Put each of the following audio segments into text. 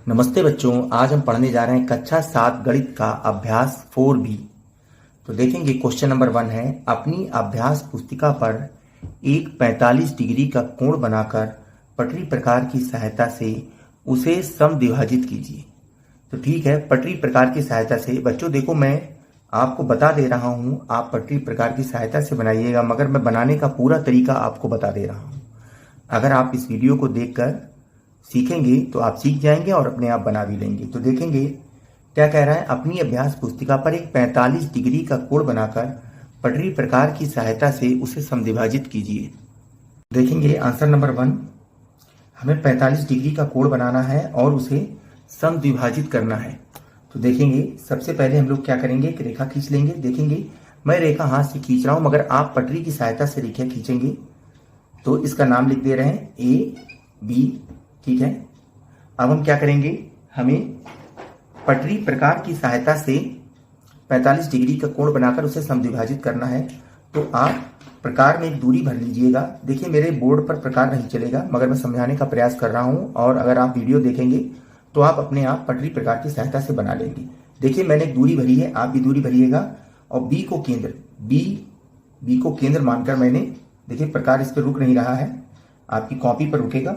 नमस्ते बच्चों, आज हम पढ़ने जा रहे हैं कक्षा 7 गणित का अभ्यास 4B। तो देखेंगे क्वेश्चन नंबर 1 है, अपनी अभ्यास पुस्तिका पर एक 45 डिग्री का कोण बनाकर पटरी प्रकार की सहायता से उसे समद्विभाजित कीजिए। तो ठीक है, पटरी प्रकार की सहायता से बच्चों देखो, मैं आपको बता दे रहा हूं, आप पटरी प्रकार की सहायता से बनाइएगा, मगर मैं बनाने का पूरा तरीका आपको बता दे रहा हूं। अगर आप इस वीडियो को देखकर सीखेंगे तो आप सीख जाएंगे और अपने आप बना भी लेंगे। तो देखेंगे क्या कह रहा है, अपनी अभ्यास पुस्तिका पर एक 45 डिग्री का कोण बनाकर पटरी प्रकार की सहायता से उसे समद्विभाजित कीजिए। देखेंगे आंसर नंबर 1, हमें 45 डिग्री का कोण बनाना है और उसे समद्विभाजित करना है। तो देखेंगे सबसे पहले हम लोग क्या करेंगे, एक रेखा खींच लेंगे। देखेंगे मैं रेखा हाथ से खींच रहा हूं, मगर आप पटरी की सहायता से रेखा खींचेंगे। तो इसका नाम लिख दे रहे हैं AB, ठीक है। अब हम क्या करेंगे, हमें पटरी प्रकार की सहायता से 45 डिग्री का कोण बनाकर उसे समद्विभाजित करना है। तो आप प्रकार में एक दूरी भर लीजिएगा। देखिए मेरे बोर्ड पर प्रकार नहीं चलेगा, मगर मैं समझाने का प्रयास कर रहा हूं, और अगर आप वीडियो देखेंगे तो आप अपने आप पटरी प्रकार की सहायता से बना लेंगे। देखिए मैंने एक दूरी भरी है, आप भी दूरी भरिएगा। और बी को केंद्र मानकर मैंने, देखिए प्रकार इस पर रुक नहीं रहा है, आपकी कॉपी पर रुकेगा।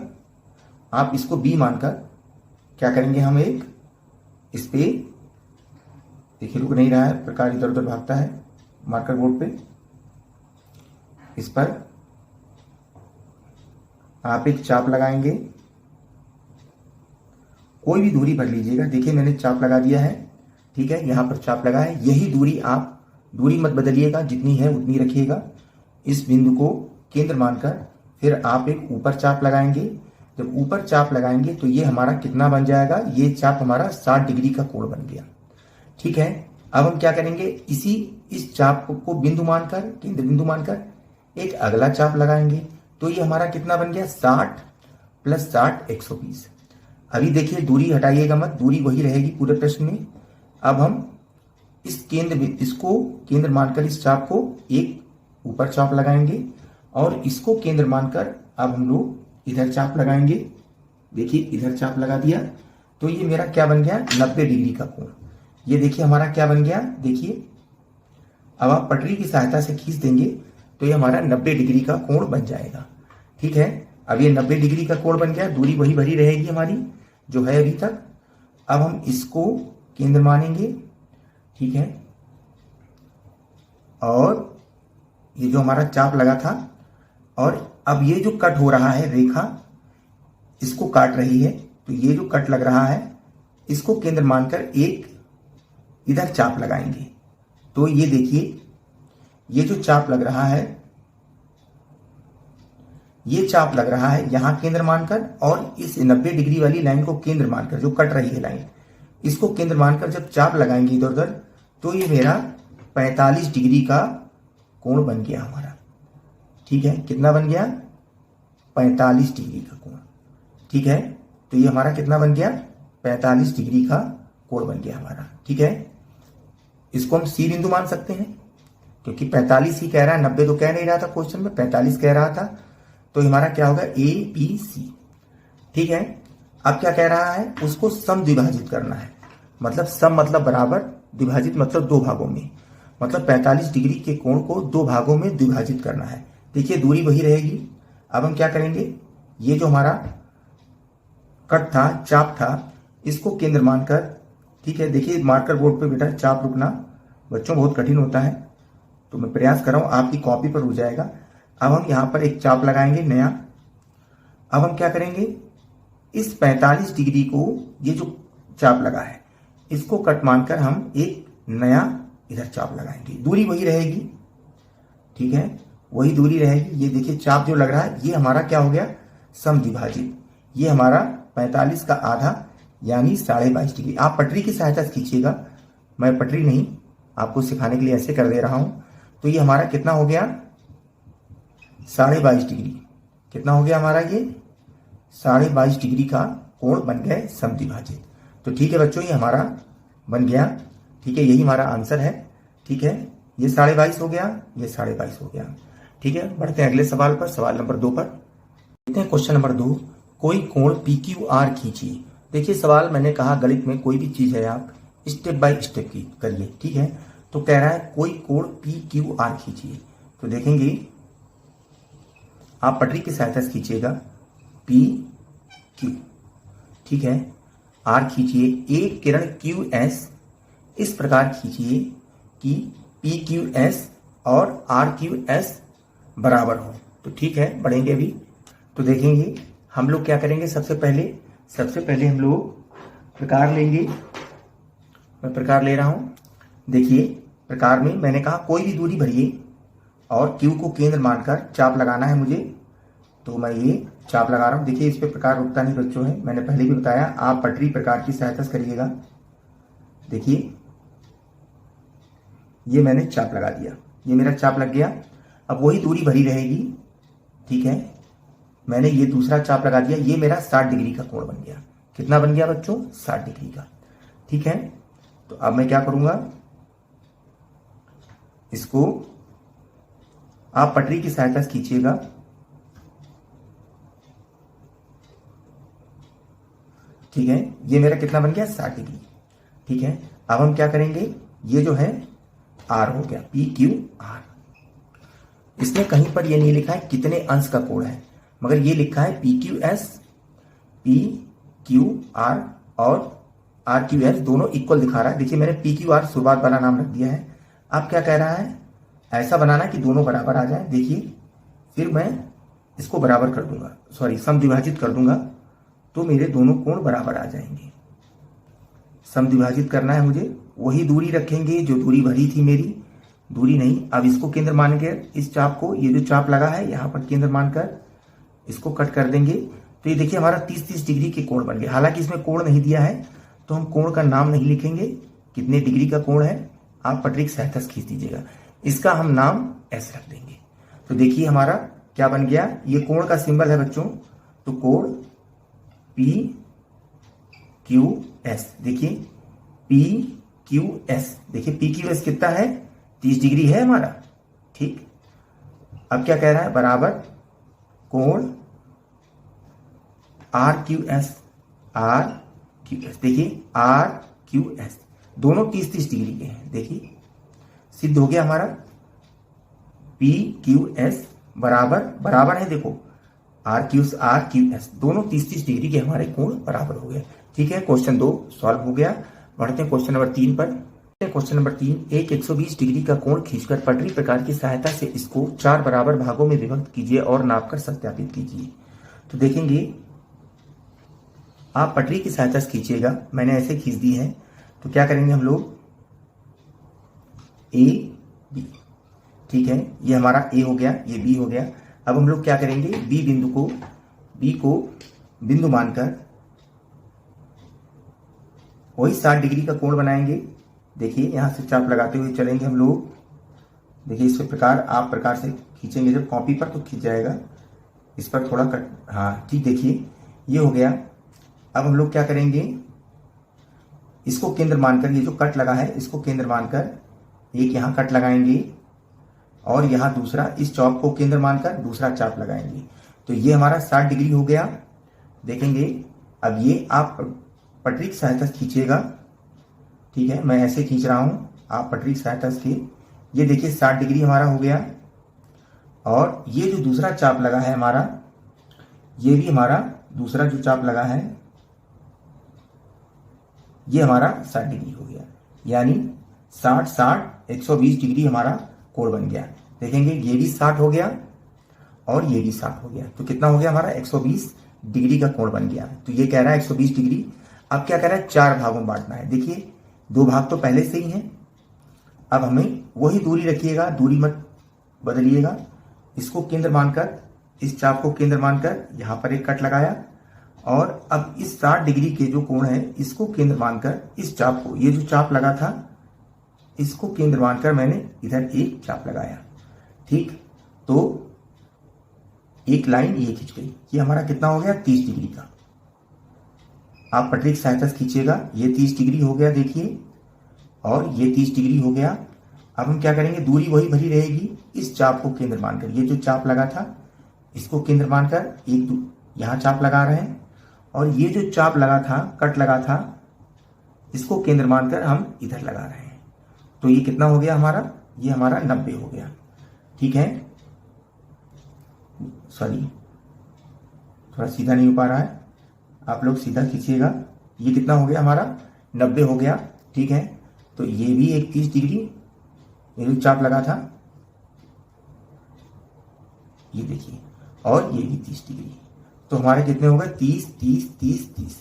आप इसको बी मानकर क्या करेंगे, हम एक इस पे, देखिए रुक नहीं रहा है, प्रकार इधर उधर भागता है मार्कर बोर्ड पे, इस पर आप एक चाप लगाएंगे। कोई भी दूरी भर लीजिएगा। देखिए मैंने चाप लगा दिया है, ठीक है, यहां पर चाप लगा है। यही दूरी, आप दूरी मत बदलिएगा, जितनी है उतनी रखिएगा। इस बिंदु को केंद्र मानकर फिर आप एक ऊपर चाप लगाएंगे। जब ऊपर चाप लगाएंगे तो ये हमारा कितना बन जाएगा, ये चाप हमारा 60 डिग्री का कोण बन गया, ठीक है। अब हम क्या करेंगे, इस चाप को बिंदु मानकर, केंद्र बिंदु मानकर एक अगला चाप लगाएंगे। तो ये हमारा कितना बन गया, 60 + 60 120। अभी देखिए दूरी हटाइएगा मत, दूरी वही रहेगी पूरे प्रश्न में। अब हम इसको केंद्र मानकर इस चाप को एक ऊपर चाप लगाएंगे, और इसको केंद्र मानकर अब हम लोग इधर चाप लगाएंगे। देखिए इधर चाप लगा दिया, तो ये मेरा क्या बन गया, 90 डिग्री का कोण। ये देखिए हमारा क्या बन गया, देखिए अब आप पटरी की सहायता से खींच देंगे तो ये हमारा 90 डिग्री का कोण बन जाएगा, ठीक है। अब ये 90 डिग्री का कोण बन गया, दूरी वही भरी रहेगी हमारी जो है अभी तक। अब हम इसको केंद्र मानेंगे, ठीक है, और ये जो हमारा चाप लगा था, और अब ये जो कट हो रहा है रेखा, इसको काट रही है, तो ये जो कट लग रहा है इसको केंद्र मानकर एक इधर चाप लगाएंगे। तो ये देखिए ये जो चाप लग रहा है, ये चाप लग रहा है यहां केंद्र मानकर, और इस 90 डिग्री वाली लाइन को केंद्र मानकर, जो कट रही है लाइन, इसको केंद्र मानकर जब चाप लगाएंगे इधर उधर, तो ये मेरा 45 डिग्री का कोण बन गया हमारा, ठीक है। कितना बन गया, 45 डिग्री का कोण, ठीक है। तो ये हमारा कितना बन गया, 45 डिग्री का कोण बन गया हमारा, ठीक है। इसको हम सी बिंदु मान सकते हैं, क्योंकि 45 ही कह रहा है, 90 तो कह नहीं रहा था क्वेश्चन में, 45 कह रहा था। तो हमारा क्या होगा, ABC, ठीक है। अब क्या कह रहा है, उसको समद्विभाजित करना है। मतलब सम मतलब बराबर, द्विभाजित मतलब दो भागों में, मतलब 45 डिग्री के कोण को दो भागों में द्विभाजित करना है। देखिए दूरी वही रहेगी। अब हम क्या करेंगे, ये जो हमारा कट था, चाप था, इसको केंद्र मानकर, ठीक है। देखिए मार्कर बोर्ड पे बेटा चाप रुकना बच्चों बहुत कठिन होता है, तो मैं प्रयास कर रहा हूं, आपकी कॉपी पर रुक जाएगा। अब हम यहां पर एक चाप लगाएंगे नया। अब हम क्या करेंगे, इस 45 डिग्री को, ये जो चाप लगा है इसको कट मानकर हम एक नया इधर चाप लगाएंगे। दूरी वही रहेगी, ठीक है, वही दूरी रहेगी। ये देखिए चाप जो लग रहा है ये हमारा क्या हो गया, समद्विभाजित। ये हमारा 45 का आधा यानी 22.5 डिग्री। आप पटरी की सहायता से खींचिएगा, मैं पटरी नहीं, आपको सिखाने के लिए ऐसे कर दे रहा हूं। तो ये हमारा कितना हो गया, 22.5 डिग्री। कितना हो गया हमारा, ये 22.5 डिग्री का कोण बन गए समद्विभाजित। तो ठीक है बच्चों, ये हमारा बन गया, ठीक है, यही हमारा आंसर है, ठीक है। ये 22.5 हो गया, ये 22.5 हो गया, ठीक है। बढ़ते हैं अगले सवाल पर, सवाल नंबर 2 पर। देखते हैं क्वेश्चन नंबर 2, कोई कोण PQR खींचिए। देखिए सवाल मैंने कहा गणित में कोई भी चीज है आप स्टेप बाय स्टेप की करिए, ठीक है। तो कह रहा है कोई कोण पी क्यू आर खींचिए। तो देखेंगे आप पटरी की सहायता से खींचिएगा पी क्यू, ठीक है। आर खींचिए, एक किरण क्यू एस इस प्रकार खींचिए कि पी क्यू एस और आर क्यू एस बराबर हो। तो ठीक है, बढ़ेंगे अभी। तो देखेंगे हम लोग क्या करेंगे, सबसे पहले हम लोग प्रकार लेंगे। मैं प्रकार ले रहा हूं। देखिए प्रकार में मैंने कहा कोई भी दूरी भरिए और क्यू को केंद्र मानकर चाप लगाना है मुझे। तो मैं ये चाप लगा रहा हूं। देखिए इस पे प्रकार रुकता नहीं बच्चों है, मैंने पहले भी बताया, आप पटरी प्रकार की सहायता से करिएगा। देखिए ये मैंने चाप लगा दिया, ये मेरा चाप लग गया। अब वही दूरी भरी रहेगी, ठीक है। मैंने ये दूसरा चाप लगा दिया, ये मेरा 60 डिग्री का कोण बन गया। कितना बन गया बच्चों, 60 डिग्री का, ठीक है। तो अब मैं क्या करूंगा, इसको आप पटरी की सहायता से खींचिएगा। ठीक है, ये मेरा कितना बन गया, 60 डिग्री, ठीक है। अब हम क्या करेंगे, ये जो है आर हो गया, पी क्यू आर। इसमें कहीं पर ये नहीं लिखा है कितने अंश का कोण है, मगर ये लिखा है P Q S, P Q R और आर क्यू एस दोनों इक्वल दिखा रहा है। देखिए मैंने पी क्यू आर शुरुआत वाला नाम रख दिया है। अब क्या कह रहा है, ऐसा बनाना कि दोनों बराबर आ जाए। देखिए फिर मैं इसको बराबर कर दूंगा, सॉरी समद्विभाजित कर दूंगा, तो मेरे दोनों कोण बराबर आ जाएंगे। समद्विभाजित करना है मुझे, वही दूरी रखेंगे जो दूरी भरी थी मेरी, दूरी नहीं। अब इसको केंद्र मानकर इस चाप को, ये जो चाप लगा है यहां पर केंद्र मानकर इसको कट कर देंगे। तो ये देखिए हमारा 30-30 डिग्री के कोण बन गए। हालांकि इसमें कोण नहीं दिया है तो हम कोण का नाम नहीं लिखेंगे, कितने डिग्री का कोण है आप पटरी की सहायता से खींच दीजिएगा। इसका हम नाम एस रख देंगे। तो देखिए हमारा क्या बन गया, ये कोण का सिंबल है बच्चों। तो कोण पी क्यू एस, देखिए पी क्यू एस, देखिए पी क्यू एस कितना है, 30 डिग्री है हमारा, ठीक। अब क्या कह रहा है, बराबर कोण R Q S, R Q S, देखिए आर क्यू एस दोनों 30-30 डिग्री के हैं। देखिए सिद्ध हो गया हमारा, पी क्यू एस बराबर है, देखो आर क्यू एस दोनों 30-30 डिग्री के हमारे कोण बराबर हो गए, ठीक है। क्वेश्चन 2 सॉल्व हो गया। बढ़ते हैं क्वेश्चन नंबर 3 पर। क्वेश्चन नंबर 3, एक 120 डिग्री का कोण खींचकर पटरी प्रकार की सहायता से इसको 4 बराबर भागों में विभक्त कीजिए और नापकर सत्यापित कीजिए। तो देखेंगे आप पटरी की सहायता से खींचिएगा, मैंने ऐसे खींच दी है। तो क्या करेंगे हम लोग, ए बी, ठीक है, ये हमारा ए हो गया, ये बी हो गया। अब हम लोग क्या करेंगे, बी को बिंदु मानकर वही 60 डिग्री का कोण बनाएंगे। देखिए यहां से चाप लगाते हुए चलेंगे हम लोग। देखिए इस प्रकार आप प्रकार से खींचेंगे, जब कॉपी पर तो खींच जाएगा, इस पर थोड़ा कट, हाँ ठीक। देखिए ये हो गया। अब हम लोग क्या करेंगे, इसको केंद्र मानकर, ये जो कट लगा है इसको केंद्र मानकर एक यहां कट लगाएंगे और यहां दूसरा, इस चौक को केंद्र मानकर दूसरा चाप लगाएंगे। तो ये हमारा 60 डिग्री हो गया। देखेंगे अब ये आप पटरी की सहायता से खींचिएगा, ठीक है। मैं ऐसे खींच रहा हूं, आप पटरी की सहायता से, ये देखिए 60 डिग्री हमारा हो गया। और ये जो दूसरा चाप लगा है हमारा, ये भी हमारा दूसरा जो चाप लगा है ये हमारा 60 डिग्री हो गया। यानी 60-60 120 डिग्री हमारा कोण बन गया। देखेंगे ये भी 60 हो गया और ये भी 60 हो गया। तो कितना हो गया हमारा, 120 डिग्री का कोण बन गया। तो ये कह रहा है 120 डिग्री। अब क्या कह रहा है, 4 भागों में बांटना है। देखिए 2 भाग तो पहले से ही हैं। अब हमें वही दूरी रखिएगा, दूरी मत बदलिएगा। इसको केंद्र मानकर, इस चाप को केंद्र मानकर यहां पर एक कट लगाया और अब इस 60 डिग्री के जो कोण है इसको केंद्र मानकर इस चाप को, ये जो चाप लगा था इसको केंद्र मानकर मैंने इधर एक चाप लगाया, ठीक। तो एक लाइन ये खींच गई। ये हमारा कितना हो गया, 30 डिग्री का। आप पटरी की सहायता से खींचिएगा, ये 30 डिग्री हो गया देखिए, और ये 30 डिग्री हो गया। अब हम क्या करेंगे, दूरी वही भरी रहेगी, इस चाप को केंद्र मानकर, ये जो चाप लगा था इसको केंद्र मानकर एक यहां चाप लगा रहे हैं और ये जो चाप लगा था, कट लगा था, इसको केंद्र मानकर हम इधर लगा रहे हैं। तो ये कितना हो गया हमारा, ये हमारा 90 हो गया। ठीक है, सॉरी थोड़ा सीधा नहीं हो पा रहा है, आप लोग सीधा खींचिएगा। ये कितना हो गया हमारा, 90 हो गया। ठीक है, तो ये भी एक 30 डिग्री, ये जो चाप लगा था, ये देखिए, और ये भी 30 डिग्री। तो हमारे कितने हो गए, 30 30 30 30।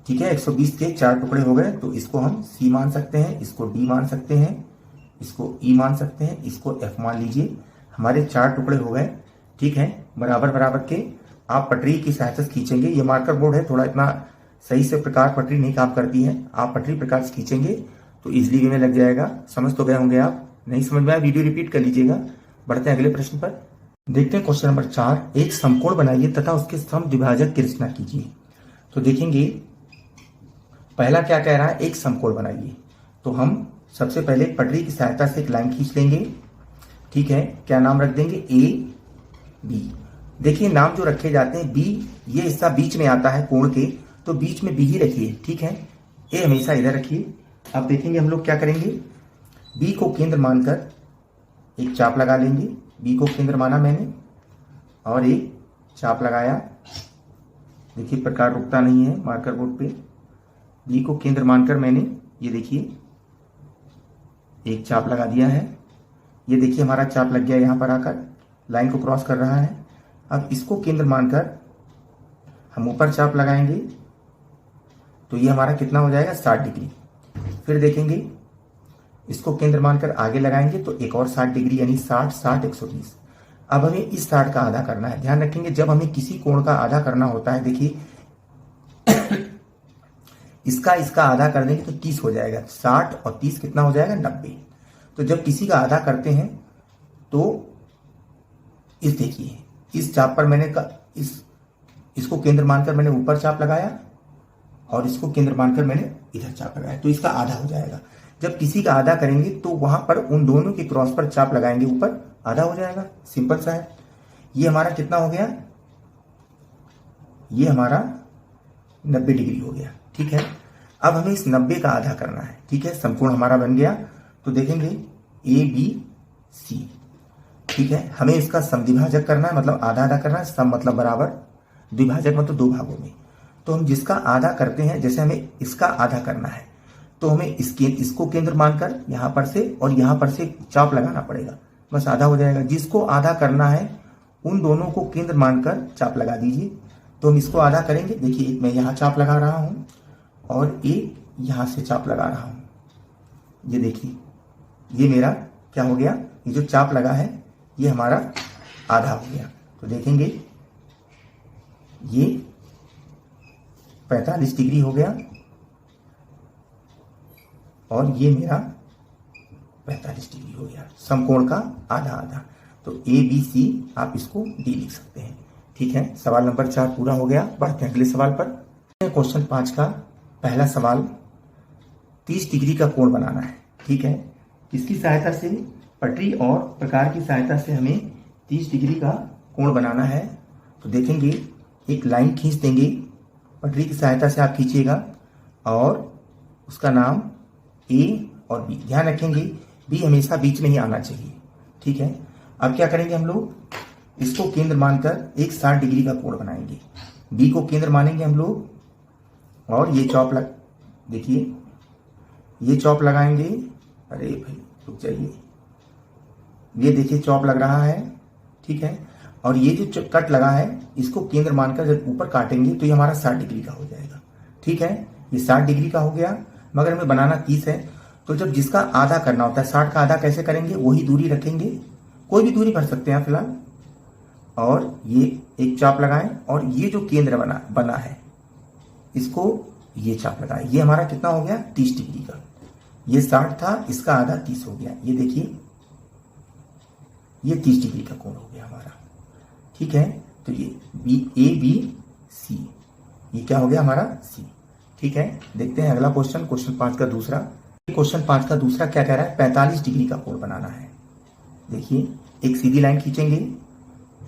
ठीक है, 120 के 4 टुकड़े हो गए। तो इसको हम C मान सकते हैं, इसको D मान सकते हैं, इसको E मान सकते हैं, इसको F मान लीजिए। हमारे 4 टुकड़े हो गए। ठीक है, बराबर बराबर के आप पटरी की सहायता से खींचेंगे। ये मार्कर बोर्ड है, थोड़ा इतना सही से प्रकार पटरी नहीं काम करती है। आप पटरी प्रकार से खींचेंगे तो इजिली वे में लग जाएगा। समझ तो गए होंगे आप, नहीं समझ में आया वीडियो रिपीट कर लीजिएगा। बढ़ते हैं अगले प्रश्न पर। देखते हैं क्वेश्चन नंबर 4। एक समकोण बनाइए तथा उसके समद्विभाजक की रचना कीजिए। तो देखेंगे पहला क्या कह रहा है, एक समकोण बनाइए। तो हम सबसे पहले पटरी की सहायता से एक लाइन खींच लेंगे। ठीक है, क्या नाम रख देंगे, A B। देखिए नाम जो रखे जाते हैं, B ये हिस्सा बीच में आता है कोण के, तो बीच में B ही रखिए। ठीक है, A हमेशा इधर रखिए। अब देखेंगे हम लोग क्या करेंगे, B को केंद्र मानकर एक चाप लगा लेंगे। B को केंद्र माना मैंने और एक चाप लगाया। देखिए प्रकार रुकता नहीं है मार्कर बोर्ड पे। B को केंद्र मानकर मैंने, ये देखिए, एक चाप लगा दिया है। ये देखिए हमारा चाप लग गया, यहां पर आकर लाइन को क्रॉस कर रहा है। अब इसको केंद्र मानकर हम ऊपर चाप लगाएंगे तो ये हमारा कितना हो जाएगा, 60 डिग्री। फिर देखेंगे इसको केंद्र मानकर आगे लगाएंगे तो एक और 60 डिग्री, यानी 60 60 120। अब हमें इस 60 का आधा करना है। ध्यान रखेंगे जब हमें किसी कोण का आधा करना होता है, देखिए इसका आधा कर देंगे तो 30 हो जाएगा। 60 और 30 कितना हो जाएगा, 90। तो जब किसी का आधा करते हैं तो इस देखिए, इस चाप पर मैंने इसको केंद्र मानकर मैंने ऊपर चाप लगाया और इसको केंद्र मानकर मैंने इधर चाप लगाया, तो इसका आधा हो जाएगा। जब किसी का आधा करेंगे तो वहां पर उन दोनों के क्रॉस पर चाप लगाएंगे, ऊपर आधा हो जाएगा। सिंपल सा है। ये हमारा कितना हो गया, ये हमारा 90 डिग्री हो गया। ठीक है, अब हमें इस 90 का आधा करना है। ठीक है, समकोण हमारा बन गया। तो देखेंगे ABC। ठीक है, हमें इसका समद्विभाजक करना है, मतलब आधा आधा करना है। सम मतलब बराबर, द्विभाजक मतलब दो भागों में। तो हम जिसका आधा करते हैं, जैसे हमें इसका आधा करना है तो हमें इसको केंद्र मानकर यहां पर से और यहां पर से चाप लगाना पड़ेगा, बस आधा हो जाएगा। जिसको आधा करना है उन दोनों को केंद्र मानकर चाप लगा दीजिए। तो हम इसको आधा करेंगे। देखिए मैं यहां चाप लगा रहा हूं और एक यहां से चाप लगा रहा हूं। ये देखिए, ये मेरा क्या हो गया, ये जो चाप लगा है ये हमारा आधा हो गया। तो देखेंगे ये 45 डिग्री हो गया और ये मेरा 45 डिग्री हो गया। समकोण का आधा आधा। तो ABC आप इसको D लिख सकते हैं। ठीक है, सवाल नंबर 4 पूरा हो गया। बढ़ते हैं अगले सवाल पर। क्वेश्चन 5 का पहला सवाल, 30 डिग्री का कोण बनाना है। ठीक है, किसकी सहायता से, पटरी और प्रकार की सहायता से हमें 30 डिग्री का कोण बनाना है। तो देखेंगे एक लाइन खींच देंगे, पटरी की सहायता से आप खींचिएगा और उसका नाम A और B। ध्यान रखेंगे B हमेशा बीच में ही आना चाहिए। ठीक है, अब क्या करेंगे हम लोग, इसको केंद्र मानकर एक 60 डिग्री का कोण बनाएंगे। B को केंद्र मानेंगे हम लोग और ये चौप देखिए, ये चौप लगाएंगे। अरे भाई रुक जाइए, ये देखिए चौप लग रहा है। ठीक है, और ये जो कट लगा है इसको केंद्र मानकर जब ऊपर काटेंगे तो ये हमारा 60 डिग्री का हो जाएगा। ठीक है, ये 60 डिग्री का हो गया, मगर हमें बनाना 30 है। तो जब जिसका आधा करना होता है, 60 का आधा कैसे करेंगे, वही दूरी रखेंगे, कोई भी दूरी भर सकते हैं फिलहाल। और ये एक चाप लगाएं और ये जो केंद्र बना है इसको ये चाप लगाएं। ये हमारा कितना हो गया, 30 डिग्री का। ये 60 था, इसका आधा 30 हो गया। ये देखिए ये 30 डिग्री का कोण हो गया हमारा। ठीक है, तो ये ABC, ये क्या हो गया हमारा C। ठीक है, देखते हैं अगला क्वेश्चन, क्वेश्चन 5 का दूसरा। क्वेश्चन 5 का दूसरा क्या कह रहा है, 45 डिग्री का कोण बनाना है। देखिए एक सीधी लाइन खींचेंगे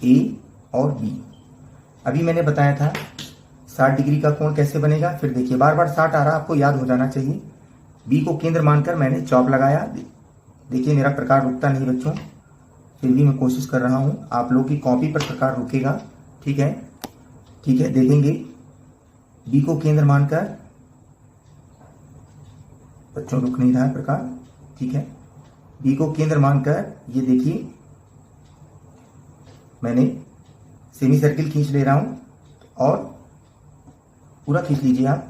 A और B। अभी मैंने बताया था 60 डिग्री का कोण कैसे बनेगा, फिर देखिए बार बार 60 आ रहा, आपको याद हो जाना चाहिए। बी को केंद्र मानकर मैंने चॉप लगाया। देखिए मेरा प्रकार रुकता नहीं बच्चों, फिर भी मैं कोशिश कर रहा हूं। आप लोग की कॉपी पर प्रकार रुकेगा, ठीक है, ठीक है। देखेंगे बी को केंद्र मानकर, बच्चों रुक नहीं रहा है प्रकार, ठीक है। बी को केंद्र मानकर ये देखिए मैंने सेमी सर्किल खींच ले रहा हूं, और पूरा खींच लीजिए आप।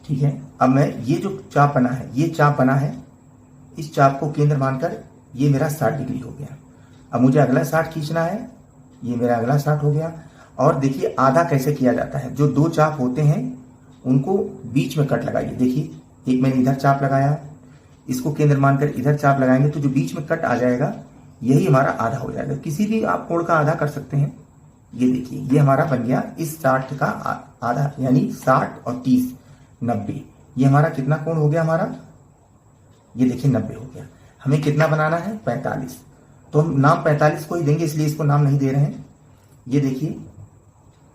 ठीक है, अब मैं ये जो चाप बना है, ये चाप बना है, इस चाप को केंद्र मानकर ये मेरा 60 डिग्री हो गया। अब मुझे अगला 60 खींचना है, ये मेरा अगला 60 हो गया। और देखिए आधा कैसे किया जाता है, जो दो चाप होते हैं उनको बीच में कट लगाइए। देखिए एक मैंने इधर चाप लगाया, इसको केंद्र मानकर इधर चाप लगाएंगे तो जो बीच में कट आ जाएगा यही हमारा आधा हो जाएगा। किसी भी आप कोण का आधा कर सकते हैं। ये देखिए ये हमारा बन गया इस 60 का आधा, यानी 60 और 30 90। ये हमारा कितना कोण हो गया हमारा, ये देखिए 90 हो गया। हमें कितना बनाना है 45, तो हम नाम 45 को ही देंगे, इसलिए इसको नाम नहीं दे रहे हैं। ये देखिए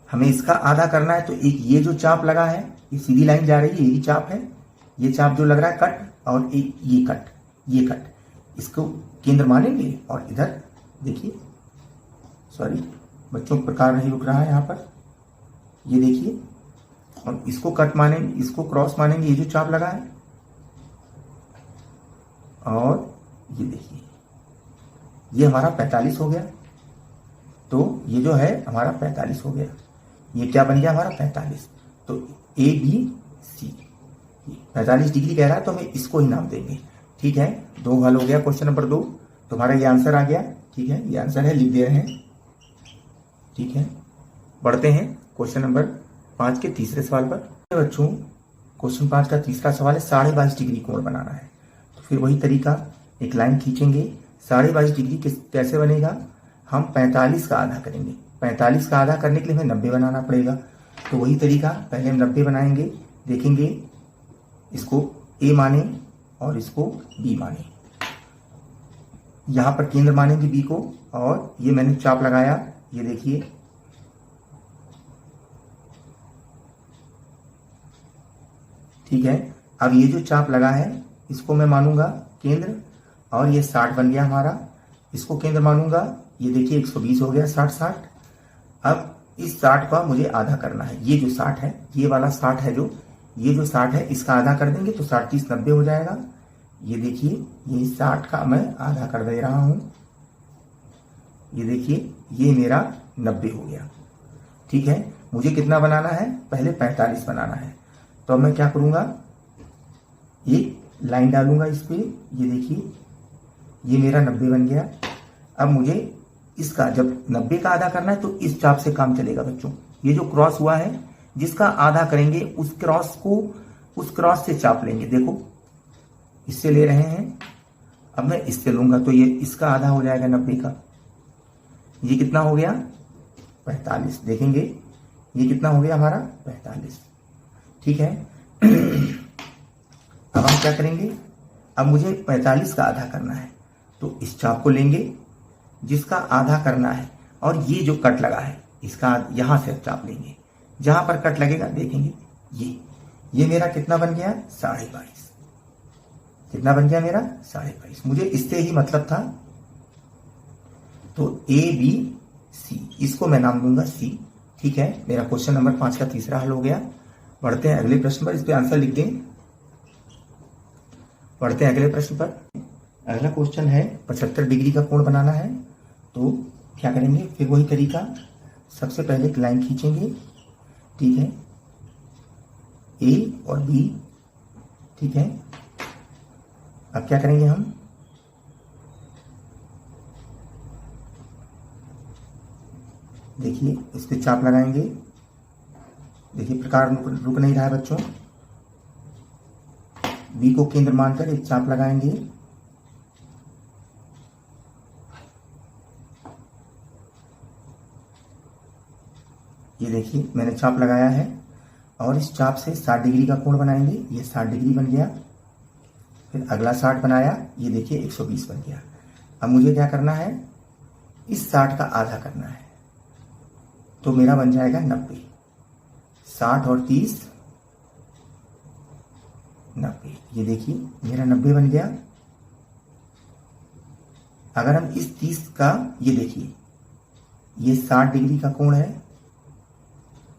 हमें इसका आधा करना है, तो एक ये जो चाप लगा है, ये सीधी लाइन जा रही है, यही चाप है। ये चाप जो लग रहा है कट, और एक ये कट, ये कट, इसको केंद्र मानेंगे। और इधर देखिए, सॉरी बच्चों प्रकार नहीं रुक रहा है यहाँ पर, ये देखिए, और इसको कट मानेंगे, इसको क्रॉस मानेंगे, ये जो चाप लगा है। और ये देखिए ये हमारा 45 हो गया। तो ये जो है हमारा 45 हो गया। ये क्या बन गया हमारा 45। तो ए बी सी 45 डिग्री कह रहा है, तो हमें इसको ही नाम देंगे। ठीक है, 2 हल हो गया क्वेश्चन नंबर 2। तुम्हारा ये आंसर आ गया। ठीक है, ये आंसर है, लिख दे रहे हैं। ठीक है, बढ़ते हैं क्वेश्चन नंबर 5 के तीसरे सवाल पर। बच्चों क्वेश्चन 5 का तीसरा सवाल है 22.5 डिग्री कोण बनाना है। तो फिर वही तरीका, एक लाइन खींचेंगे। 22.5 डिग्री कैसे बनेगा, हम 45 का आधा करेंगे। 45 का आधा करने के लिए हमें 90 बनाना पड़ेगा। तो वही तरीका, पहले हम 90 बनाएंगे। देखेंगे इसको ए माने और इसको बी माने। यहां पर केंद्र मानेंगे बी को, और ये मैंने चाप लगाया, ये देखिए ठीक है। अब ये जो चाप लगा है इसको मैं मानूंगा केंद्र, और ये 60 बन गया हमारा, इसको केंद्र मानूंगा। ये देखिए 120 हो गया, 60। अब इस 60 का मुझे आधा करना है। ये जो 60 है, ये वाला 60 है, जो ये जो 60 है इसका आधा कर देंगे तो 60 30 90 हो जाएगा। ये देखिए ये 60 का मैं आधा कर दे रहा हूं। ये देखिए ये मेरा 90 हो गया। ठीक है, मुझे कितना बनाना है, पहले 45 बनाना है। तो अब मैं क्या करूंगा, एक लाइन डालूंगा इस पे। ये देखिए ये मेरा 90 बन गया। अब मुझे इसका जब 90 का आधा करना है तो इस चाप से काम चलेगा बच्चों। ये जो क्रॉस हुआ है, जिसका आधा करेंगे उस क्रॉस से चाप लेंगे। देखो इससे ले रहे हैं, अब मैं इससे लूंगा तो ये इसका आधा हो जाएगा 90 का। ये कितना हो गया 45। देखेंगे ये कितना हो गया हमारा 45। ठीक है, अब हम क्या करेंगे, अब मुझे 45 का आधा करना है, तो इस चाप को लेंगे जिसका आधा करना है, और ये जो कट लगा है इसका यहां से चाप लेंगे। जहां पर कट लगेगा देखेंगे ये मेरा कितना बन गया 22.5। कितना बन गया मेरा 22.5। मुझे इससे ही मतलब था। तो ए बी सी, इसको मैं नाम दूंगा सी। ठीक है, मेरा क्वेश्चन नंबर 5 का तीसरा हल हो गया। बढ़ते हैं अगले प्रश्न पर, इस पे आंसर लिख दें। बढ़ते हैं अगले प्रश्न पर। अगला क्वेश्चन है 75 डिग्री का कोण बनाना है। तो क्या करेंगे, फिर वही तरीका, सबसे पहले एक लाइन खींचेंगे। ठीक है, ए और बी। ठीक है, अब क्या करेंगे हम, देखिए इस पे चाप लगाएंगे। देखिए प्रकार रुक नहीं रहा है बच्चों। बी को केंद्र मानकर एक चाप लगाएंगे। ये देखिए मैंने चाप लगाया है, और इस चाप से 60 डिग्री का कोण बनाएंगे। ये 60 डिग्री बन गया। फिर अगला 60 बनाया, ये देखिए 120 बन गया। अब मुझे क्या करना है, इस 60 का आधा करना है, तो मेरा बन जाएगा 90। 60 और 30 90। ये देखिए मेरा 90 बन गया। अगर हम इस 30 का, ये देखिए ये 60 डिग्री का कोण है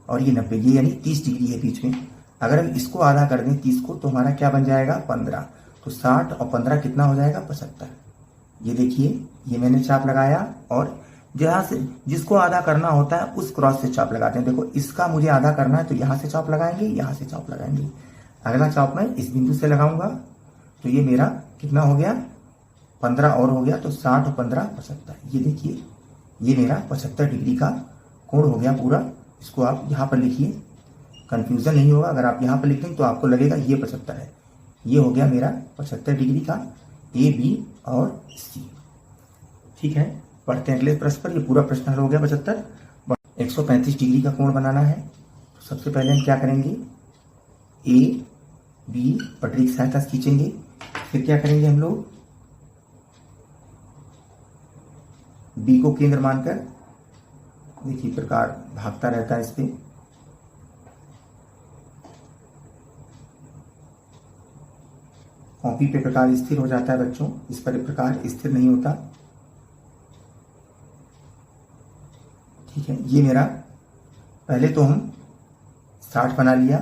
और ये 90, ये यानी 30 डिग्री है बीच में। अगर हम इसको आधा कर दें 30 को, तो हमारा क्या बन जाएगा 15। तो 60 और 15 कितना हो जाएगा 75। ये देखिए ये मैंने चाप लगाया और जहां से जिसको आधा करना होता है उस क्रॉस से चाप लगाते हैं। देखो इसका मुझे आधा करना है तो यहां से चाप लगाएंगे, यहां से चाप लगाएंगे। अगला चाप मैं इस बिंदु से लगाऊंगा, तो ये मेरा कितना हो गया 15 और हो गया, तो 60 और 15 75। ये देखिए ये मेरा 75 डिग्री का कोण हो गया पूरा। इसको आप यहाँ पर लिखिए, कंफ्यूजन नहीं होगा। अगर आप यहाँ पर लिखेंगे तो आपको लगेगा ये 75 है। ये हो गया मेरा 75 डिग्री का ए, बी और सी। ठीक है, पढ़ते हैं अगले प्रश्न पर। ये पूरा प्रश्न हल हो गया 75। 135 डिग्री का कोण बनाना है। तो सबसे पहले हम क्या करेंगे, ए बी पटरी की सहायता से खींचेंगे। फिर क्या करेंगे हम लोग, बी को केंद्र मानकर, देखिए प्रकार भागता रहता है इस पे, कॉपी पे प्रकार स्थिर हो जाता है बच्चों, इस पर प्रकार स्थिर नहीं होता। ठीक है, ये मेरा पहले तो हम 60 बना लिया,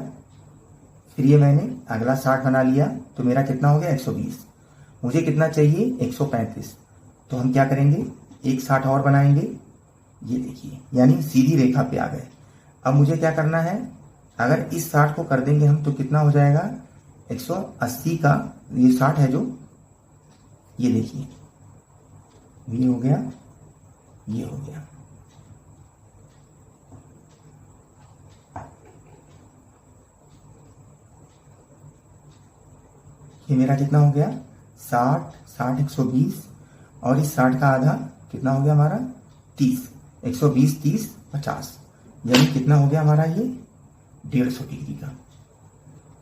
फिर ये मैंने अगला 60 बना लिया, तो मेरा कितना हो गया 120। मुझे कितना चाहिए 135। तो हम क्या करेंगे, एक 60 और बनाएंगे। ये देखिए यानी सीधी रेखा पे आ गए। अब मुझे क्या करना है, अगर इस 60 को कर देंगे हम तो कितना हो जाएगा 180 का, ये 60 है जो, ये देखिए ये हो गया, ये हो गया। ये मेरा कितना हो गया 60 60 120 और इस 60 का आधा कितना हो गया हमारा 30। 120 30 50, यानी कितना हो गया हमारा ये 150 डिग्री का।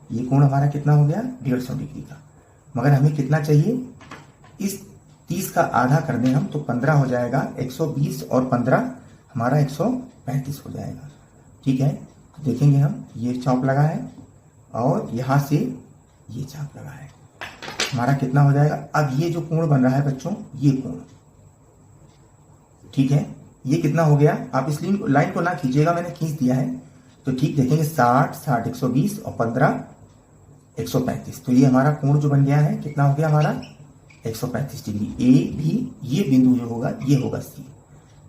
ये कोण हमारा कितना हो गया 150 डिग्री का। मगर हमें कितना चाहिए, इस 30 का आधा कर दें हम तो 15 हो जाएगा। 120 और 15 हमारा 135 हो जाएगा। ठीक है, तो देखेंगे हम, ये चाप लगा है और यहां से ये चाप लगा है, हमारा कितना हो जाएगा। अब ये जो कोण बन रहा है बच्चों, ये कोण, ठीक है, ये कितना हो गया। आप इस लाइन को ना खींचिएगा, मैंने खींच दिया है। तो ठीक देखेंगे 60 60 120 और 15 135। तो ये हमारा कोण जो बन गया है कितना हो गया हमारा 135 डिग्री। ए भी ये बिंदु जो होगा ये होगा सी।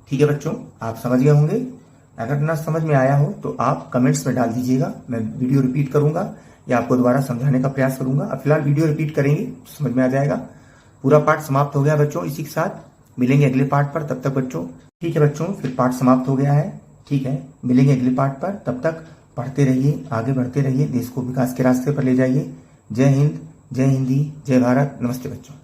ठीक है बच्चों, आप समझ गए होंगे। अगर ना समझ में आया हो तो आप कमेंट्स में डाल दीजिएगा, मैं वीडियो रिपीट करूंगा या आपको दोबारा समझाने का प्रयास करूंगा। अब फिलहाल वीडियो रिपीट करेंगे तो समझ में आ जाएगा। पूरा पाठ समाप्त हो गया बच्चों। इसी के साथ मिलेंगे अगले पाठ पर, तब तक बच्चों। ठीक है बच्चों, फिर पाठ समाप्त हो गया है। ठीक है, मिलेंगे अगले पाठ पर, तब तक पढ़ते रहिए, आगे बढ़ते रहिए, देश को विकास के रास्ते पर ले जाइए। जय हिंद, जय हिंदी, जय भारत। नमस्ते बच्चों।